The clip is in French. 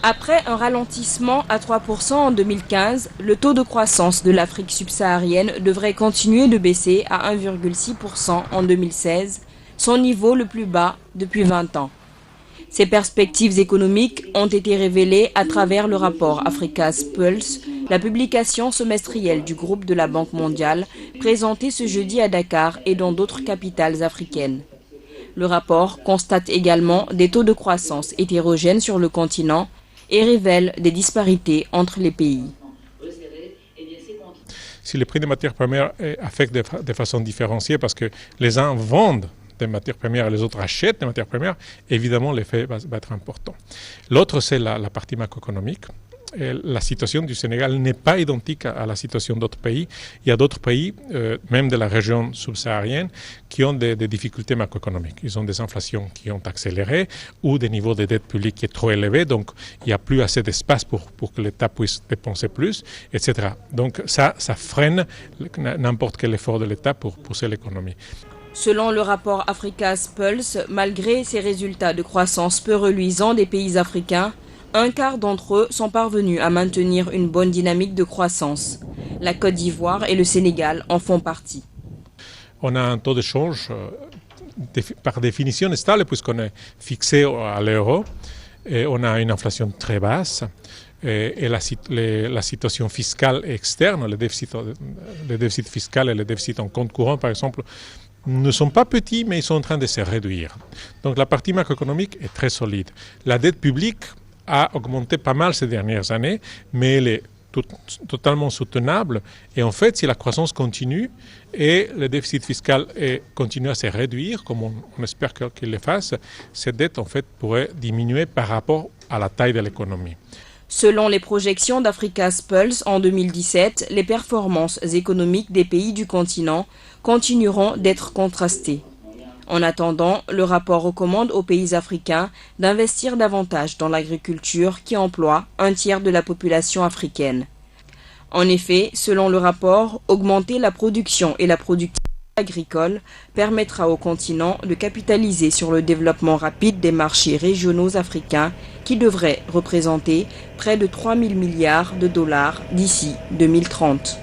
Après un ralentissement à 3% en 2015, le taux de croissance de l'Afrique subsaharienne devrait continuer de baisser à 1,6% en 2016, son niveau le plus bas depuis 20 ans. Ces perspectives économiques ont été révélées à travers le rapport Africa's Pulse, la publication semestrielle du groupe de la Banque mondiale, présentée ce jeudi à Dakar et dans d'autres capitales africaines. Le rapport constate également des taux de croissance hétérogènes sur le continent et révèle des disparités entre les pays. Si les prix des matières premières affectent de façon différenciée parce que les uns vendent des matières premières et les autres achètent des matières premières, évidemment l'effet va être important. L'autre, c'est la partie macroéconomique. Et la situation du Sénégal n'est pas identique à la situation d'autres pays. Il y a d'autres pays, même de la région subsaharienne, qui ont des difficultés macroéconomiques. Ils ont des inflations qui ont accéléré ou des niveaux de dette publique qui est trop élevés. Donc, il n'y a plus assez d'espace pour que l'État puisse dépenser plus, etc. Donc, ça freine n'importe quel effort de l'État pour pousser l'économie. Selon le rapport Africa's Pulse, malgré ces résultats de croissance peu reluisants des pays africains, un quart d'entre eux sont parvenus à maintenir une bonne dynamique de croissance. La Côte d'Ivoire et le Sénégal en font partie. On a un taux de change par définition stable puisqu'on est fixé à l'euro et on a une inflation très basse. Et la situation fiscale externe, le déficit fiscal et le déficit en compte courant, par exemple, ne sont pas petits, mais ils sont en train de se réduire. Donc la partie macroéconomique est très solide. La dette publique a augmenté pas mal ces dernières années, mais elle est totalement soutenable. Et en fait, si la croissance continue et le déficit fiscal continue à se réduire, comme on espère qu'il le fasse, cette dette en fait pourrait diminuer par rapport à la taille de l'économie. Selon les projections d'Africa's Pulse en 2017, les performances économiques des pays du continent continueront d'être contrastées. En attendant, le rapport recommande aux pays africains d'investir davantage dans l'agriculture qui emploie un tiers de la population africaine. En effet, selon le rapport, augmenter la production et la productivité agricole permettra au continent de capitaliser sur le développement rapide des marchés régionaux africains qui devraient représenter près de 3 000 milliards de dollars d'ici 2030.